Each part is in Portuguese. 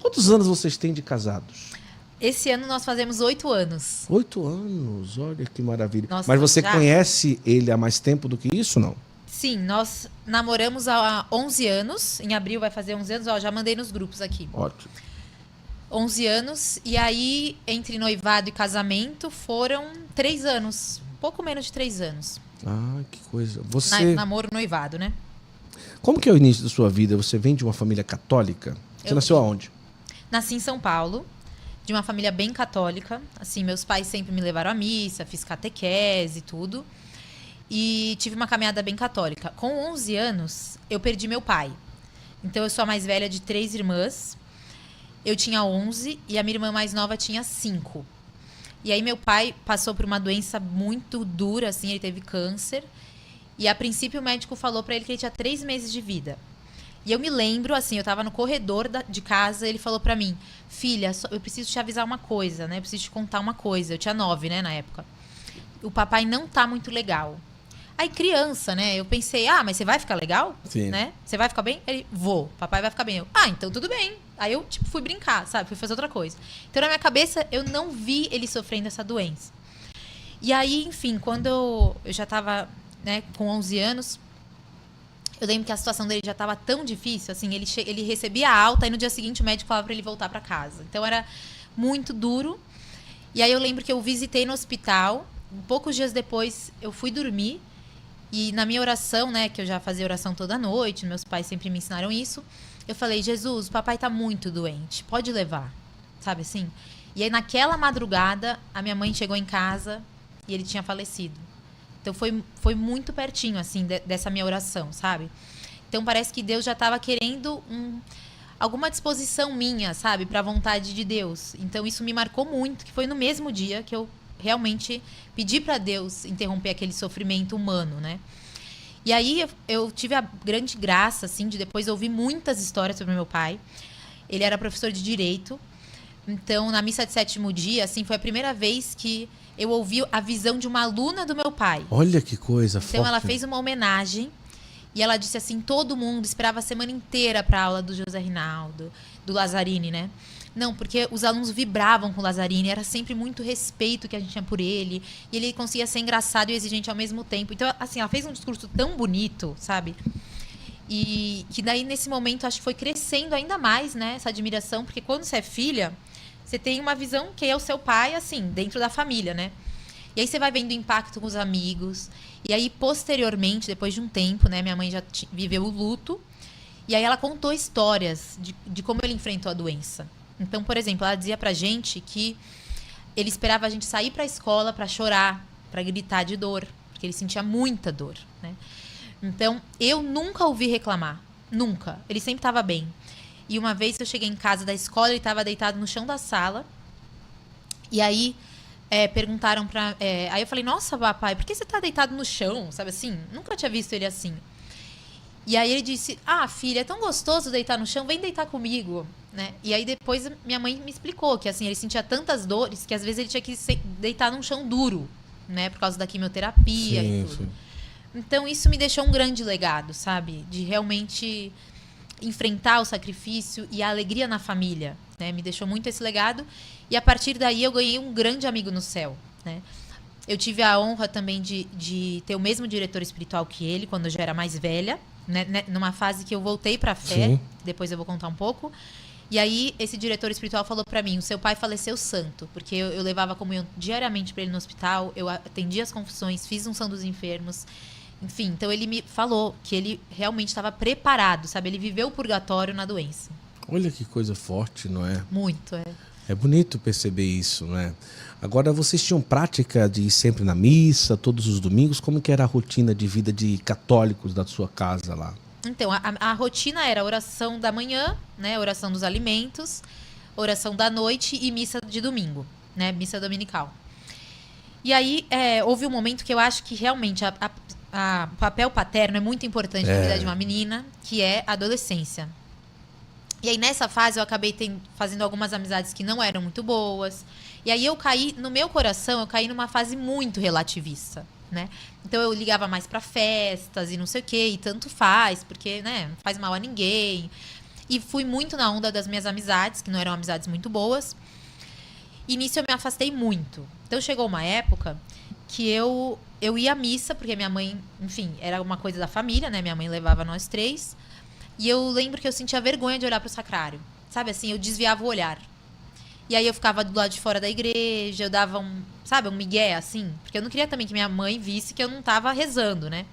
Quantos anos vocês têm de casados? Esse ano nós fazemos 8 anos. 8 anos, olha que maravilha. Nossa, Mas você já? conhece ele há mais tempo do que isso, não? Sim, nós namoramos há 11 anos. Em abril vai fazer 11 anos. Ó, já mandei nos grupos aqui. Ótimo. 11 anos. E aí, entre noivado e casamento, foram 3 anos. Pouco menos de 3 anos. Ah, que coisa. Você... Namoro, noivado, né? Como que é o início da sua vida? Você vem de uma família católica? Você nasceu aonde? Nasci em São Paulo, de uma família bem católica. Assim, meus pais sempre me levaram à missa, fiz catequese e tudo. E tive uma caminhada bem católica. Com 11 anos, eu perdi meu pai. Então, eu sou a mais velha de 3 irmãs. Eu tinha 11 e a minha irmã mais nova tinha 5. E aí, meu pai passou por uma doença muito dura, assim, ele teve câncer. E, a princípio, o médico falou pra ele que ele tinha 3 meses de vida. E eu me lembro, assim, eu tava no corredor de casa, ele falou pra mim, filha, eu preciso te avisar uma coisa, né? Eu preciso te contar uma coisa. Eu tinha 9, né, na época. O papai não tá muito legal. Aí, criança, né? Eu pensei, mas você vai ficar legal? Sim. Né? Você vai ficar bem? Ele, vou. Papai vai ficar bem. Eu, então tudo bem. Aí eu, tipo, fui brincar, sabe? Fui fazer outra coisa. Então, na minha cabeça, eu não vi ele sofrendo essa doença. E aí, enfim, quando eu já tava, né, com 11 anos, eu lembro que a situação dele já tava tão difícil, assim, ele recebia alta e no dia seguinte o médico falava pra ele voltar pra casa. Então, era muito duro. E aí, eu lembro que eu visitei no hospital. Poucos dias depois, eu fui dormir. E na minha oração, né, que eu já fazia oração toda noite, meus pais sempre me ensinaram isso, eu falei, Jesus, o papai tá muito doente, pode levar, sabe assim? E aí naquela madrugada, a minha mãe chegou em casa e ele tinha falecido. Então foi muito pertinho, assim, dessa minha oração, sabe? Então parece que Deus já tava querendo alguma disposição minha, sabe, pra vontade de Deus. Então isso me marcou muito, que foi no mesmo dia que eu realmente pedi para Deus interromper aquele sofrimento humano, né? E aí eu tive a grande graça, assim, de depois ouvir muitas histórias sobre meu pai. Ele era professor de direito. Então, na missa de 7º dia, assim, foi a primeira vez que eu ouvi a visão de uma aluna do meu pai. Olha que coisa forte. Então, ela fez uma homenagem e ela disse assim, todo mundo esperava a semana inteira para a aula do José Rinaldo, do Lazzarini, né? Não, porque os alunos vibravam com o Lazzarini, era sempre muito respeito que a gente tinha por ele, e ele conseguia ser engraçado e exigente ao mesmo tempo. Então, assim, ela fez um discurso tão bonito, sabe? E que daí, nesse momento, acho que foi crescendo ainda mais, né, essa admiração, porque quando você é filha, você tem uma visão que é o seu pai, assim, dentro da família, né? E aí você vai vendo o impacto com os amigos, e aí, posteriormente, depois de um tempo, né, minha mãe já viveu o luto, e aí ela contou histórias de como ele enfrentou a doença. Então, por exemplo, ela dizia pra gente que ele esperava a gente sair pra escola pra chorar, pra gritar de dor, porque ele sentia muita dor, né? Então, eu nunca ouvi reclamar, nunca. Ele sempre estava bem. E uma vez eu cheguei em casa da escola, ele estava deitado no chão da sala, e aí perguntaram pra... aí eu falei, nossa, papai, por que você tá deitado no chão, sabe assim? Nunca tinha visto ele assim. E aí ele disse, filha, é tão gostoso deitar no chão, vem deitar comigo, né? E aí depois minha mãe me explicou que assim, ele sentia tantas dores que às vezes ele tinha que deitar num chão duro, né? Por causa da quimioterapia e tudo. Sim. Então isso me deixou um grande legado, sabe? De realmente enfrentar o sacrifício e a alegria na família, né? Me deixou muito esse legado. E a partir daí eu ganhei um grande amigo no céu, né? Eu tive a honra também de ter o mesmo diretor espiritual que ele, quando eu já era mais velha, né, numa fase que eu voltei pra fé. Sim. Depois eu vou contar um pouco. E aí esse diretor espiritual falou pra mim, o seu pai faleceu santo, porque eu levava comunhão diariamente pra ele no hospital, eu atendia as confissões, fiz unção dos enfermos, enfim, então ele me falou que ele realmente estava preparado, sabe, ele viveu o purgatório na doença. Olha que coisa forte, não é? Muito, É bonito perceber isso, né? Agora, vocês tinham prática de ir sempre na missa, todos os domingos? Como que era a rotina de vida de católicos da sua casa lá? Então, a rotina era oração da manhã, né? Oração dos alimentos, oração da noite e missa de domingo, né? Missa dominical. E aí, houve um momento que eu acho que realmente o papel paterno é muito importante na vida de uma menina, que é a adolescência. E aí, nessa fase, eu acabei fazendo algumas amizades que não eram muito boas. E aí, no meu coração, eu caí numa fase muito relativista, né? Então, eu ligava mais pra festas e não sei o quê, e tanto faz, porque, né, não faz mal a ninguém. E fui muito na onda das minhas amizades, que não eram amizades muito boas. E nisso eu me afastei muito. Então chegou uma época que eu ia à missa, porque minha mãe, enfim, era uma coisa da família, né? Minha mãe levava nós 3. E eu lembro que eu sentia vergonha de olhar pro sacrário. Sabe assim, eu desviava o olhar. E aí eu ficava do lado de fora da igreja, eu dava um migué, assim. Porque eu não queria também que minha mãe visse que eu não tava rezando, né?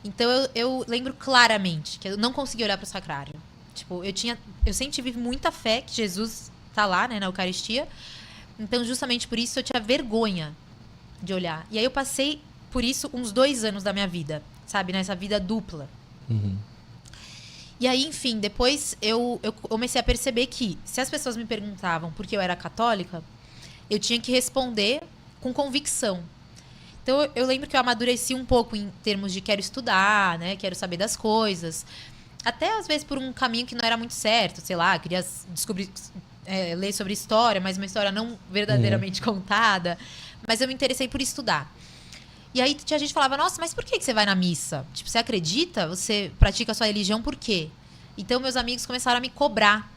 Então eu lembro claramente que eu não conseguia olhar pro sacrário. Tipo, eu sempre tive muita fé que Jesus tá lá, né, na Eucaristia. Então, justamente por isso, eu tinha vergonha de olhar. E aí eu passei por isso uns 2 anos da minha vida, sabe? Nessa vida dupla. Uhum. E aí, enfim, depois eu comecei a perceber que se as pessoas me perguntavam por que eu era católica, eu tinha que responder com convicção. Então, eu lembro que eu amadureci um pouco em termos de quero estudar, né? Quero saber das coisas. Até, às vezes, por um caminho que não era muito certo. Sei lá, queria descobrir, ler sobre história, mas uma história não verdadeiramente contada. Mas eu me interessei por estudar. E aí, tinha gente que falava, nossa, mas por que você vai na missa? Tipo, você acredita? Você pratica a sua religião por quê? Então, meus amigos começaram a me cobrar,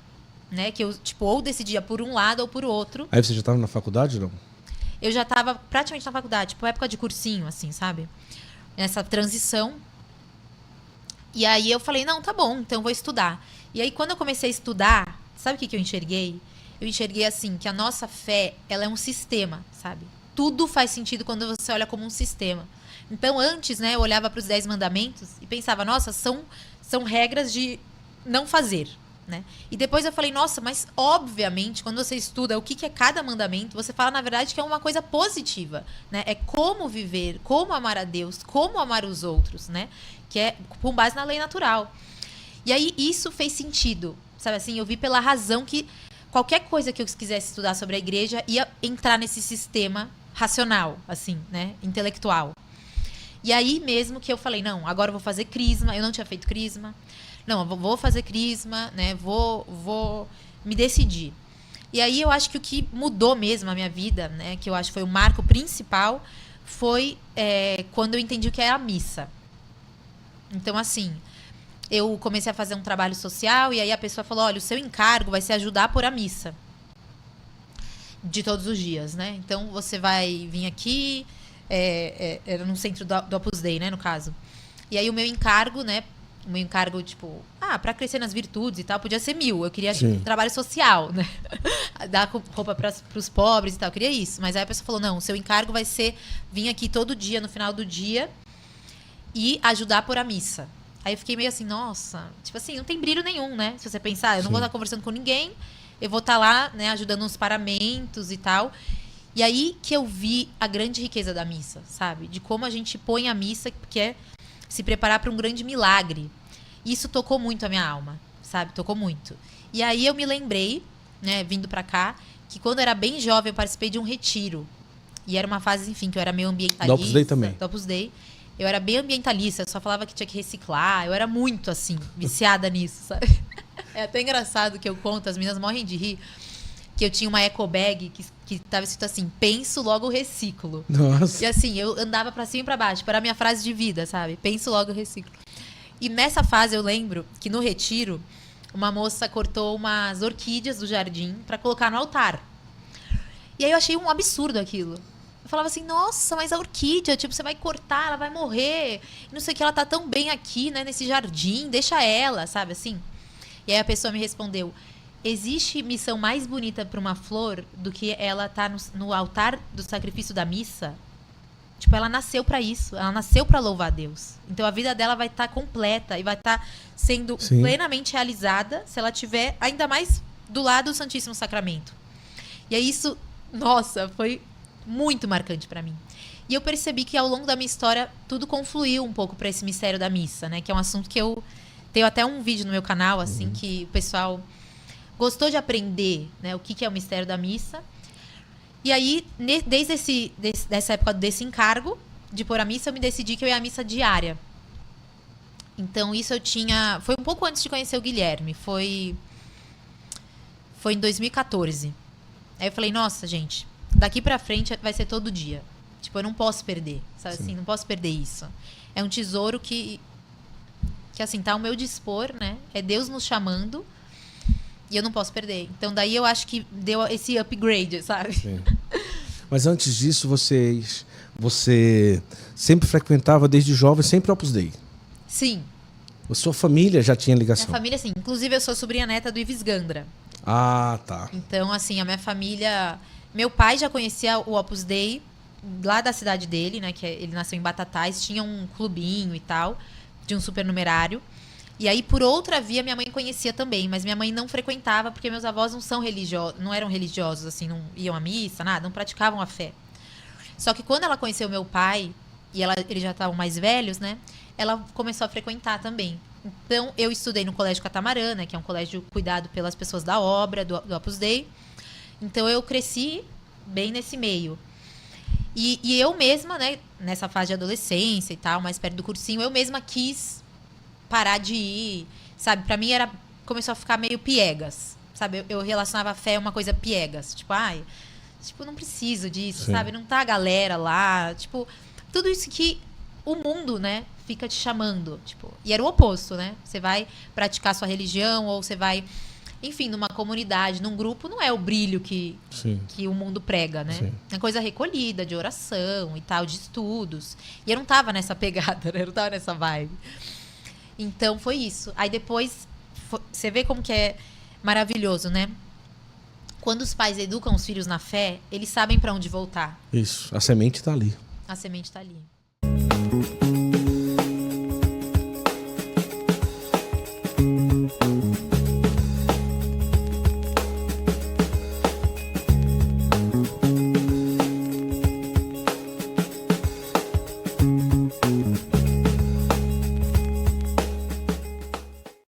né? Que eu, tipo, ou decidia por um lado ou por outro. Aí você já estava na faculdade, não? Eu já estava praticamente na faculdade, tipo, época de cursinho, assim, sabe? Nessa transição. E aí eu falei, não, tá bom, então eu vou estudar. E aí quando eu comecei a estudar, sabe o que eu enxerguei? Eu enxerguei assim, que a nossa fé, ela é um sistema, sabe? Tudo faz sentido quando você olha como um sistema. Então antes, né, eu olhava para os 10 mandamentos e pensava, nossa, são regras de não fazer. Né? E depois eu falei, nossa, mas obviamente quando você estuda o que é cada mandamento, você fala na verdade que é uma coisa positiva, né? É como viver, como amar a Deus, como amar os outros, né? Que é com base na lei natural. E aí isso fez sentido, sabe assim? Eu vi pela razão que qualquer coisa que eu quisesse estudar sobre a igreja ia entrar nesse sistema racional, assim, né? Intelectual. E aí mesmo que eu falei, não, agora eu vou fazer crisma, eu não tinha feito crisma. Não, eu vou fazer crisma, né? Vou me decidir. E aí eu acho que o que mudou mesmo a minha vida, né? Que eu acho que foi o marco principal, foi quando eu entendi o que é a missa. Então, assim, eu comecei a fazer um trabalho social e aí a pessoa falou, olha, o seu encargo vai ser ajudar a pôr a missa. De todos os dias, né? Então, você vai vir aqui, era no centro do Opus Dei, né? No caso. E aí o meu encargo, né? O meu encargo, tipo, pra crescer nas virtudes e tal, podia ser 1000. Eu queria um trabalho social, né? Dar roupa pros pobres e tal. Eu queria isso. Mas aí a pessoa falou, não, o seu encargo vai ser vir aqui todo dia, no final do dia, e ajudar a pôr a missa. Aí eu fiquei meio assim, nossa, tipo assim, não tem brilho nenhum, né? Se você pensar, eu não vou estar conversando com ninguém, eu vou estar lá, né, ajudando nos paramentos e tal. E aí que eu vi a grande riqueza da missa, sabe? De como a gente põe a missa, que é se preparar para um grande milagre. Isso tocou muito a minha alma, sabe? Tocou muito. E aí eu me lembrei, né, vindo pra cá, que quando eu era bem jovem eu participei de um retiro. E era uma fase, enfim, que eu era meio ambientalista. Do Opus Dei também. Do Opus Dei. Eu era bem ambientalista, eu só falava que tinha que reciclar. Eu era muito, assim, viciada nisso, sabe? É até engraçado que eu conto, as meninas morrem de rir, que eu tinha uma eco bag que tava escrito assim, penso, logo reciclo. Nossa. E assim, eu andava pra cima e pra baixo, era a minha frase de vida, sabe? Penso, logo reciclo. E nessa fase eu lembro que no retiro, uma moça cortou umas orquídeas do jardim pra colocar no altar. E aí eu achei um absurdo aquilo. Eu falava assim, nossa, mas a orquídea, tipo, você vai cortar, ela vai morrer. Não sei o que, ela tá tão bem aqui, né, nesse jardim, deixa ela, sabe assim? E aí a pessoa me respondeu, existe missão mais bonita para uma flor do que ela tá no altar do sacrifício da missa? Tipo, ela nasceu para isso. Ela nasceu para louvar a Deus. Então a vida dela vai estar completa e vai estar sendo plenamente realizada se ela estiver ainda mais do lado do Santíssimo Sacramento. E aí isso, nossa, foi muito marcante para mim. E eu percebi que ao longo da minha história tudo confluiu um pouco para esse mistério da missa, né? Que é um assunto que eu tenho até um vídeo no meu canal, assim, que o pessoal gostou de aprender, né, o que é o mistério da missa. E aí, desde dessa época desse encargo de pôr a missa, eu me decidi que eu ia à missa diária. Então, isso eu tinha... Foi um pouco antes de conhecer o Guilherme. Foi em 2014. Aí eu falei, nossa, gente, daqui pra frente vai ser todo dia. Tipo, eu não posso perder, sabe assim? Não posso perder isso. É um tesouro que que assim, tá ao meu dispor, né? É Deus nos chamando e eu não posso perder. Então daí eu acho que deu esse upgrade, sabe? Sim. Mas antes disso, você sempre frequentava desde jovem, sempre Opus Dei. Sim, A sua família já tinha minha ligação? família sim. Inclusive eu sou sobrinha neta do Ives Gandra. Ah, tá. Então assim, a minha família, meu pai já conhecia o Opus Dei lá da cidade dele, né, ele nasceu em Batatais, tinha um clubinho e tal, de um supernumerário. E aí, por outra via, minha mãe conhecia também, mas minha mãe não frequentava, porque meus avós não eram religiosos, assim, não iam à missa, nada, não praticavam a fé. Só que quando ela conheceu meu pai, e eles já estavam mais velhos, né, ela começou a frequentar também. Então, eu estudei no Colégio Catamarã, né, que é um colégio cuidado pelas pessoas da obra, do Opus Dei. Então, eu cresci bem nesse meio. E eu mesma, né, nessa fase de adolescência e tal, mais perto do cursinho, eu mesma quis parar de ir, sabe? Pra mim começou a ficar meio piegas, sabe? Eu relacionava a fé a uma coisa piegas, tipo, ai, tipo, não preciso disso, Sim. sabe? Não tá a galera lá, tipo, tudo isso que o mundo, né, fica te chamando, tipo, e era o oposto, né? Você vai praticar sua religião ou você vai, enfim, numa comunidade, num grupo, não é o brilho que o mundo prega, né? Sim. É coisa recolhida, de oração e tal, de estudos. E eu não tava nessa pegada, né? Eu não tava nessa vibe. Então foi isso. Aí depois, você vê como que é maravilhoso, né? Quando os pais educam os filhos na fé, eles sabem pra onde voltar. Isso. A semente tá ali. A semente tá ali.